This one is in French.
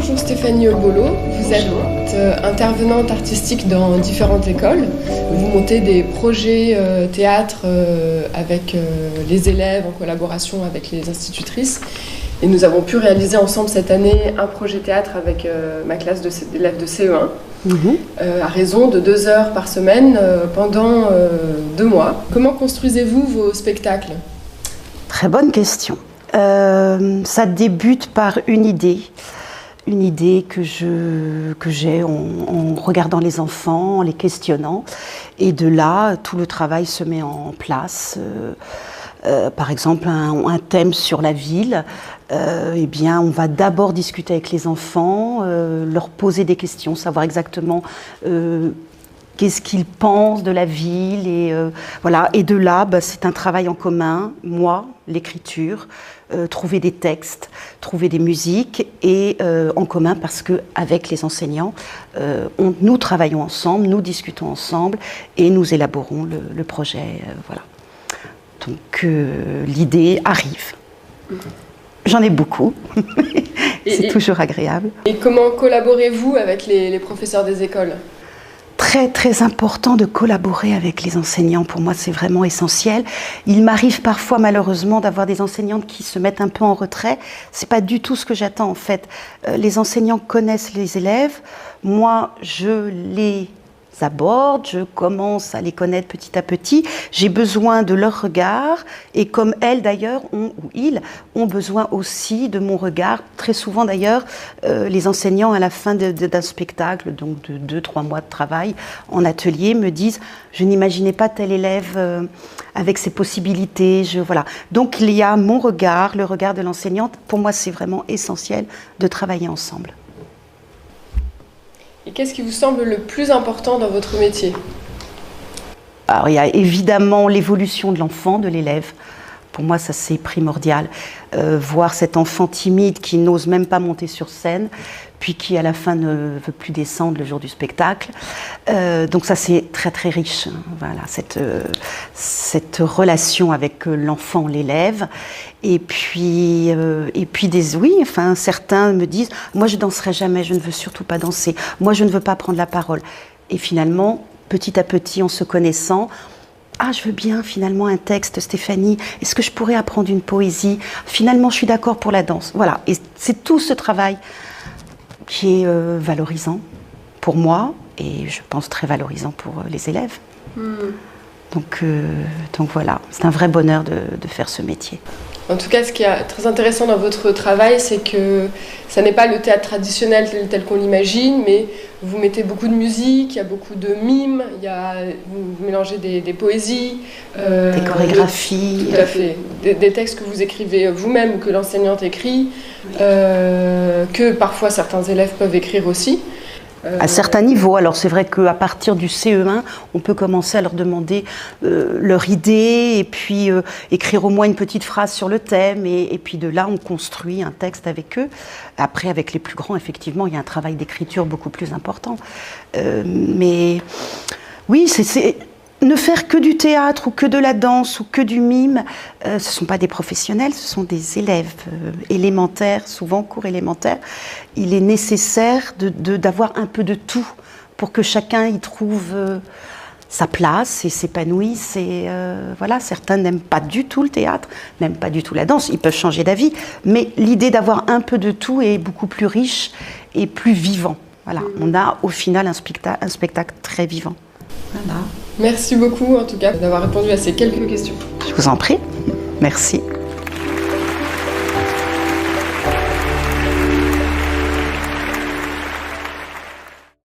bonjour Stéphanie Obolo, vous êtes intervenante artistique dans différentes écoles. Vous montez des projets théâtre avec les élèves en collaboration avec les institutrices. Et nous avons pu réaliser ensemble cette année un projet théâtre avec ma classe d'élèves de CE1 à raison de 2 heures par semaine pendant 2 mois. Comment construisez-vous vos spectacles ? Très bonne question. Ça débute par une idée que j'ai en regardant les enfants, en les questionnant. Et de là, tout le travail se met en place. Par exemple, un thème sur la ville, eh bien, on va d'abord discuter avec les enfants, leur poser des questions, savoir exactement qu'est-ce qu'ils pensent de la ville. Et, voilà. Et de là, c'est un travail en commun, moi, l'écriture, trouver des textes, trouver des musiques, et en commun parce qu'avec les enseignants, nous travaillons ensemble, nous discutons ensemble et nous élaborons le projet. Voilà. Donc l'idée arrive. J'en ai beaucoup. C'est toujours agréable. Et comment collaborez-vous avec les professeurs des écoles ? Très, très important de collaborer avec les enseignants. Pour moi, c'est vraiment essentiel. Il m'arrive parfois, malheureusement, d'avoir des enseignantes qui se mettent un peu en retrait. C'est pas du tout ce que j'attends, en fait. Les enseignants connaissent les élèves. Moi, je les aborde, je commence à les connaître petit à petit. J'ai besoin de leur regard, et comme elles d'ailleurs, ou ils, ont besoin aussi de mon regard. Très souvent d'ailleurs, les enseignants à la fin d'un spectacle, donc de 2-3 mois de travail en atelier, me disent « je n'imaginais pas tel élève avec ses possibilités ». Voilà. Donc il y a mon regard, le regard de l'enseignante. Pour moi, c'est vraiment essentiel de travailler ensemble. Et qu'est-ce qui vous semble le plus important dans votre métier ? Alors, il y a évidemment l'évolution de l'enfant, de l'élève. Pour moi, ça c'est primordial. Voir cet enfant timide qui n'ose même pas monter sur scène, puis qui à la fin ne veut plus descendre le jour du spectacle. Donc ça c'est très très riche. Voilà, cette relation avec l'enfant, l'élève. Et puis certains me disent « moi je danserai jamais, je ne veux surtout pas danser. Moi je ne veux pas prendre la parole ». Et finalement, petit à petit, en se connaissant, ah, je veux bien finalement un texte, Stéphanie. Est-ce que je pourrais apprendre une poésie ? Finalement, je suis d'accord pour la danse. Voilà. Et c'est tout ce travail qui est valorisant pour moi et je pense très valorisant pour les élèves. Donc voilà, c'est un vrai bonheur de faire ce métier. En tout cas, ce qui est très intéressant dans votre travail, c'est que ça n'est pas le théâtre traditionnel tel qu'on l'imagine, mais vous mettez beaucoup de musique, il y a beaucoup de mimes, vous mélangez des poésies, des chorégraphies. Tout à fait. Des textes que vous écrivez vous-même ou que l'enseignante écrit, que parfois certains élèves peuvent écrire aussi. À certains niveaux. Alors c'est vrai qu'à partir du CE1, on peut commencer à leur demander leur idée et puis écrire au moins une petite phrase sur le thème et puis de là on construit un texte avec eux. Après avec les plus grands, effectivement, il y a un travail d'écriture beaucoup plus important. Mais oui, c'est ne faire que du théâtre ou que de la danse ou que du mime, ce ne sont pas des professionnels, ce sont des élèves élémentaires, souvent cours élémentaires. Il est nécessaire d'avoir un peu de tout pour que chacun y trouve sa place et s'épanouisse. Voilà, certains n'aiment pas du tout le théâtre, n'aiment pas du tout la danse, ils peuvent changer d'avis, mais l'idée d'avoir un peu de tout est beaucoup plus riche et plus vivant. Voilà, on a au final un spectacle très vivant. Voilà. Merci beaucoup en tout cas d'avoir répondu à ces quelques questions. Je vous en prie. Merci.